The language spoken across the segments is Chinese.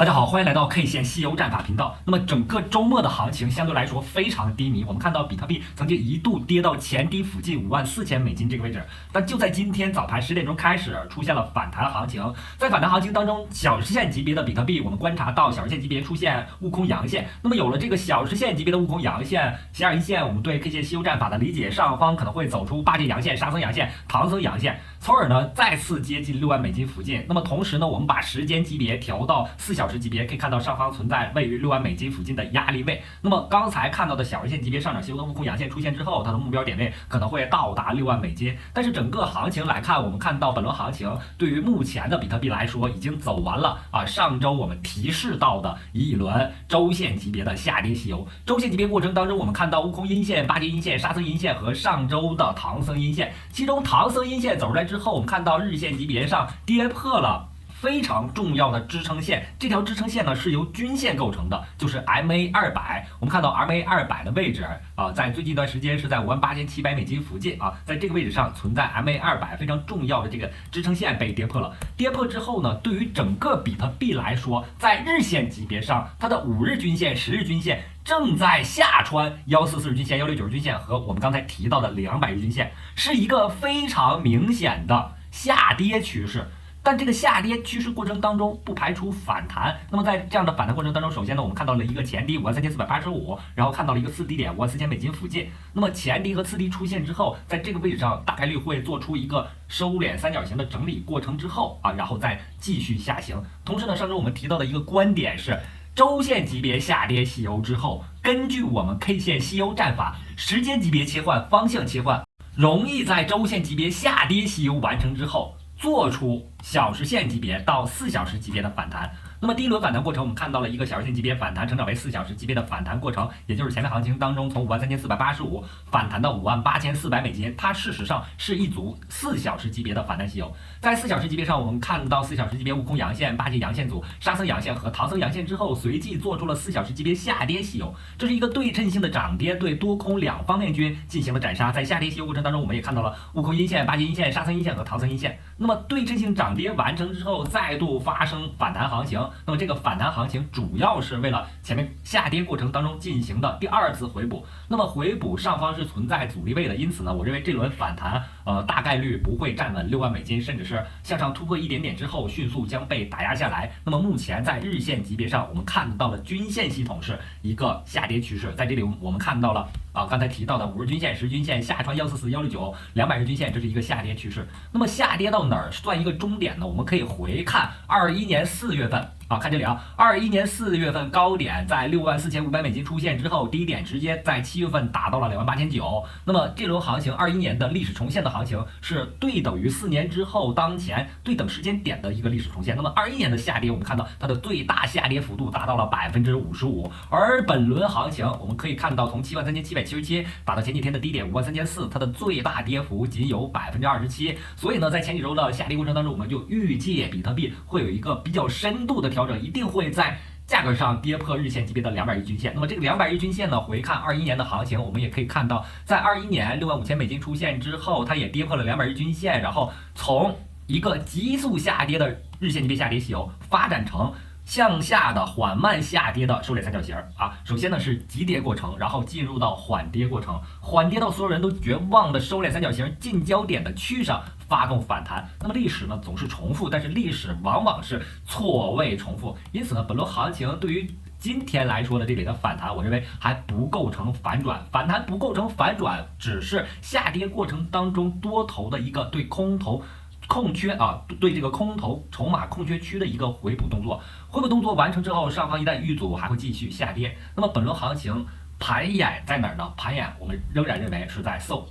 大家好，欢迎来到 K 线西游战法频道。那么整个周末的行情相对来说非常低迷，我们看到比特币曾经一度跌到前低附近54000美金这个位置，但就在今天早盘10点钟开始出现了反弹行情。在反弹行情当中，小时线级别的比特币，我们观察到小时线级别出现悟空阳线。那么有了这个小时线级别的悟空阳线、斜2阴线，我们对 K 线西游战法的理解，上方可能会走出8节阳线、沙僧阳线、唐僧阳线，从而呢再次接近6万美金附近。那么同时呢，我们把时间级别调到4小时级别，可以看到上方存在位于6万美金附近的压力位。那么刚才看到的小时线级别上涨西游的悟空阳线出现之后，它的目标点位可能会到达6万美金。但是整个行情来看，我们看到本轮行情对于目前的比特币来说已经走完了上周我们提示到的一轮周线级别的下跌西游。周线级别过程当中，我们看到悟空阴线、8节阴线、沙僧阴线和上周的唐僧阴线，其中唐僧阴线走出来之后，我们看到日线级别上跌破了非常重要的支撑线，这条支撑线呢是由均线构成的，就是 MA200。我们看到 MA200 的位置在最近一段时间是在58700美金附近在这个位置上存在 MA200 非常重要的这个支撑线被跌破了。跌破之后呢，对于整个比特币来说，在日线级别上，它的5日均线、10日均线正在下穿144日均线、169日均线和我们刚才提到的200日均线，是一个非常明显的下跌趋势。但这个下跌趋势过程当中不排除反弹。那么在这样的反弹过程当中，首先呢，我们看到了一个前低53485，然后看到了一个次低点54000美金附近。那么前低和次低出现之后，在这个位置上大概率会做出一个收敛三角形的整理过程之后然后再继续下行。同时呢，上周我们提到的一个观点是，周线级别下跌西游之后，根据我们 K 线西游战法，时间级别切换、方向切换，容易在周线级别下跌西游完成之后，做出小时线级别到4小时级别的反弹。那么第一轮反弹过程，我们看到了一个小时线级别反弹成长为4小时级别的反弹过程，也就是前面行情当中从53485反弹到58400美金，它事实上是一组4小时级别的反弹西游。在4小时级别上，我们看到4小时级别悟空阳线、8节阳线组、沙僧阳线和唐僧阳线之后，随即做出了4小时级别下跌西游，这是一个对称性的涨跌，对多空两方面均进行了斩杀。在下跌西游过程当中，我们也看到了悟空阴线、8节阴线、沙僧阴线和唐僧阴线。那么对称性涨跌完成之后，再度发生反弹行情。那么这个反弹行情主要是为了前面下跌过程当中进行的第2次回补。那么回补上方是存在阻力位的，因此呢，我认为这轮反弹大概率不会站稳6万美金，甚至是向上突破一点点之后，迅速将被打压下来。那么目前在日线级别上，我们看到的均线系统是一个下跌趋势，在这里我们看到了刚才提到的5日均线、10均线下穿144、169、200日均线，这是一个下跌趋势。那么下跌到哪儿算一个终点呢？我们可以回看21年4月份看这里21年4月份高点在64500美金出现之后，低点直接在7月份达到了28900。那么这轮行情21年的历史重现的行情是对等于4年之后当前对等时间点的一个历史重现。那么21年的下跌，我们看到它的最大下跌幅度达到了55%，而本轮行情我们可以看到从73777打到前几天的低点53400，它的最大跌幅仅有27%。所以呢，在前几周的下跌过程当中，我们就预计比特币会有一个比较深度的调整，一定会在价格上跌破日线级别的200日均线。那么这个200日均线呢，回看21年的行情，我们也可以看到，在21年65000美金出现之后，它也跌破了200日均线，然后从一个急速下跌的日线级别下跌西游发展成向下的缓慢下跌的收敛三角形首先呢是急跌过程，然后进入到缓跌过程，缓跌到所有人都绝望的收敛三角形近焦点的区上发动反弹。那么历史呢总是重复，但是历史往往是错位重复，因此呢本轮行情对于今天来说的这里的反弹，我认为还不构成反转，反弹不构成反转，只是下跌过程当中多头的一个对空头空缺对这个空头筹码空缺区的一个回补动作。回补动作完成之后，上方一旦遇阻还会继续下跌。那么本轮行情盘眼在哪儿呢？盘眼我们仍然认为是在 SOL。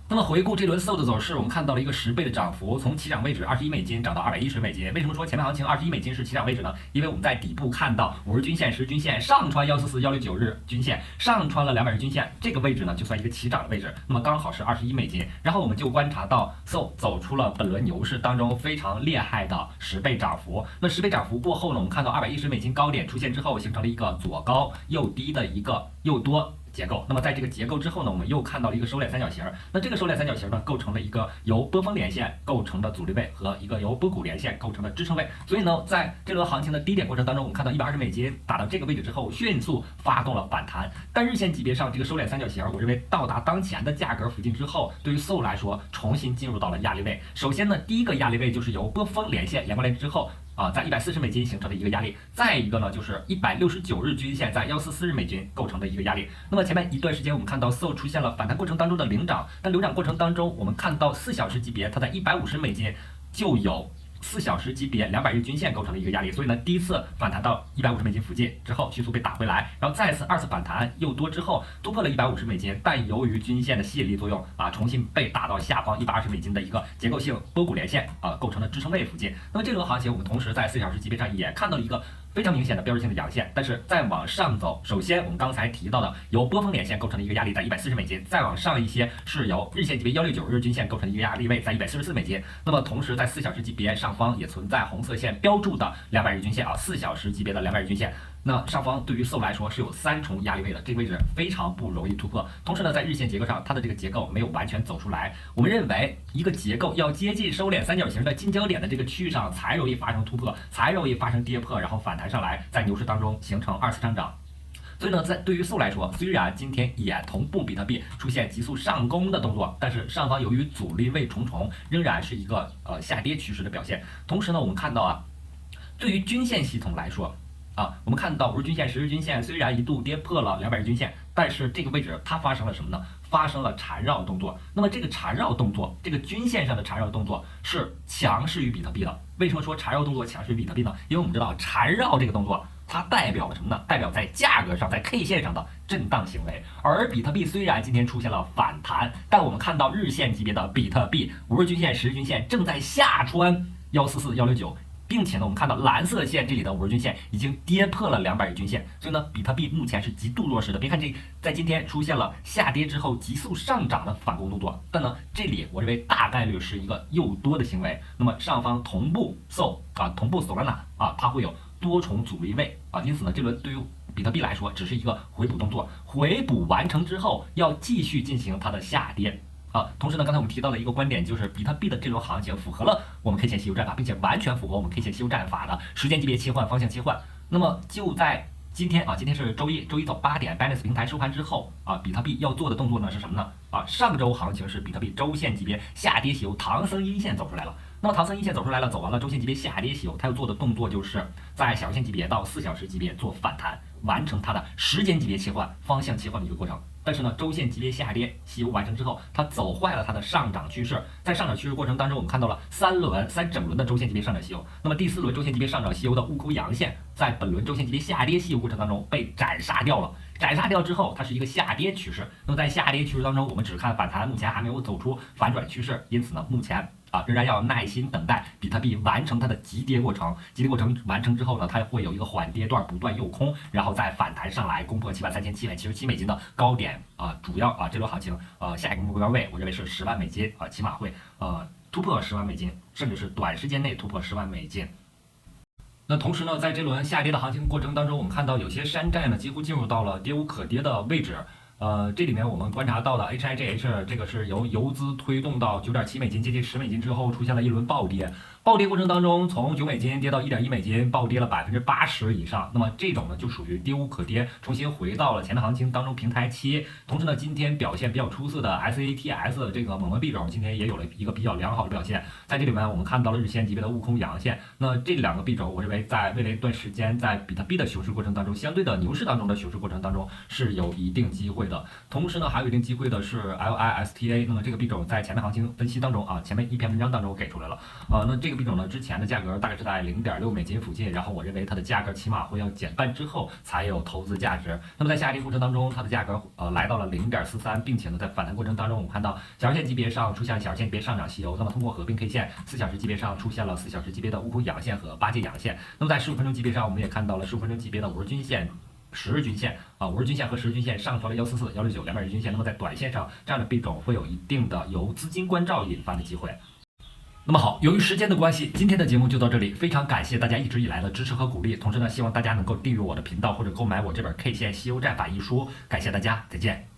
那么回顾这轮 SOL 的走势，我们看到了一个10倍的涨幅，从起涨位置21美金涨到210美金。为什么说前面行情21美金是起涨位置呢？因为我们在底部看到5日均线、10均线上穿144、169日均线，上穿了200日均线，这个位置呢就算一个起涨的位置，那么刚好是21美金。然后我们就观察到 SOL 走出了本轮牛市当中非常厉害的10倍涨幅。那10倍涨幅过后呢，我们看到210美金高点出现之后，形成了一个左高右低的一个右多结构。那么在这个结构之后呢，我们又看到了一个收敛三角形。那这个收敛三角形呢，构成了一个由波峰连线构成的阻力位和一个由波谷连线构成的支撑位。所以呢，在这轮行情的低点过程当中，我们看到120美金打到这个位置之后，迅速发动了反弹。但日线级别上这个收敛三角形，我认为到达当前的价格附近之后，对于 SOL 来说重新进入到了压力位。首先呢，第一个压力位就是由波峰连线阳光连之后。在140美金形成的一个压力，再一个呢就是169日均线在144日美金构成的一个压力。那么前面一段时间我们看到 SOL 出现了反弹过程当中的领涨，但领涨过程当中我们看到4小时级别它在150美金就有4小时级别200日均线构成了一个压力，所以呢第一次反弹到150美金附近之后迅速被打回来，然后再次二次反弹又多之后突破了150美金，但由于均线的吸引力作用重新被打到下方120美金的一个结构性波谷连线构成了支撑位附近。那么这轮行情我们同时在4小时级别上也看到了一个非常明显的标志性的阳线，但是再往上走，首先我们刚才提到的由波峰连线构成的一个压力在140美金，再往上一些是由日线级别169日均线构成的一个压力位在144美金。那么同时在4小时级别上方也存在红色线标注的200日均线4小时级别的200日均线。那上方对于 SOL 来说是有3重压力位的，这个位置非常不容易突破。同时呢，在日线结构上，它的这个结构没有完全走出来。我们认为一个结构要接近收敛三角形的近焦点的这个区域上，才容易发生突破，才容易发生跌破，然后反弹上来，在牛市当中形成2次上涨。所以呢，对于 SOL 来说，虽然今天也同步比特币出现急速上攻的动作，但是上方由于阻力位重重，仍然是一个下跌趋势的表现。同时呢，我们看到对于均线系统来说。我们看到5日均线、10日均线虽然一度跌破了200日均线，但是这个位置它发生了什么呢？发生了缠绕动作。那么这个缠绕动作，这个均线上的缠绕动作是强势于比特币的。为什么说缠绕动作强势于比特币呢？因为我们知道缠绕这个动作，它代表了什么呢？代表在价格上，在 K 线上的震荡行为。而比特币虽然今天出现了反弹，但我们看到日线级别的比特币5日均线、10日均线正在下穿144、169。并且呢，我们看到蓝色线这里的5日均线已经跌破了200日均线，所以呢，比特币目前是极度弱势的。别看在今天出现了下跌之后急速上涨的反攻动作，但呢，这里我认为大概率是一个诱多的行为。那么上方同步 SOL 同步 Solana 它会有多重阻力位因此呢，这轮对于比特币来说只是一个回补动作，回补完成之后要继续进行它的下跌。同时呢，刚才我们提到了一个观点，就是比特币的这轮行情符合了我们 K 线西游战法，并且完全符合我们 K 线西游战法的时间级别切换、方向切换。那么就在今天今天是周一早8点 Binance 平台收盘之后比特币要做的动作呢是什么呢？上周行情是比特币周线级别下跌西游，唐僧阴线走出来了。那么唐僧阴线走出来了，走完了周线级别下跌西游，它要做的动作就是在小线级别到4小时级别做反弹，完成它的时间级别切换、方向切换的一个过程。但是呢，周线级别下跌西游完成之后，它走坏了它的上涨趋势。在上涨趋势过程当中，我们看到了3整轮的周线级别上涨西游。那么第4轮周线级别上涨西游的悟空阳线，在本轮周线级别下跌西游过程当中被斩杀掉了。斩杀掉之后，它是一个下跌趋势。那么在下跌趋势当中，我们只看反弹，目前还没有走出反转趋势，因此呢，目前仍然要耐心等待比特币完成它的急跌过程。急跌过程完成之后呢，它会有一个缓跌段不断诱空，然后再反弹上来，攻破73777美金的高点主要这轮行情下一个目标位，我认为是10万美金起码会突破10万美金，甚至是短时间内突破10万美金。那同时呢，在这轮下跌的行情过程当中，我们看到有些山寨呢几乎进入到了跌无可跌的位置。这里面我们观察到的 HIGH 这个是由游资推动到9.7美金接近10美金之后，出现了一轮暴跌。暴跌过程当中，从9美金跌到1.1美金，暴跌了80%以上。那么这种呢，就属于跌无可跌，重新回到了前面行情当中平台期。同时呢，今天表现比较出色的 SATS 这个猛文币种，今天也有了一个比较良好的表现。在这里面，我们看到了日线级别的悟空阳线。那这2个币种，我认为在未来一段时间，在比特币的熊市过程当中，相对的牛市当中的熊市过程当中是有一定机会的。同时呢，还有一定机会的是 LISTA。那么这个币种在前面行情分析当中前面一篇文章当中给出来了。那这个币种呢，之前的价格大概是在0.6美金附近，然后我认为它的价格起码会要减半之后才有投资价值。那么在下跌过程当中，它的价格来到了0.43，并且呢，在反弹过程当中，我们看到小线级别上出现了小线级别上涨西游，那么通过合并 K 线，4小时级别上出现了4小时级别的悟空阳线和8阶阳线。那么在15分钟级别上，我们也看到了15分钟级别的5日均线。10日均线5日均线和10日均线上传了144、169、200日均线。那么在短线上，这样的币种会有一定的由资金关照引发的机会。那么好，由于时间的关系，今天的节目就到这里，非常感谢大家一直以来的支持和鼓励，同时呢，希望大家能够订阅我的频道或者购买我这本《K 线西欧战法》一书，感谢大家，再见。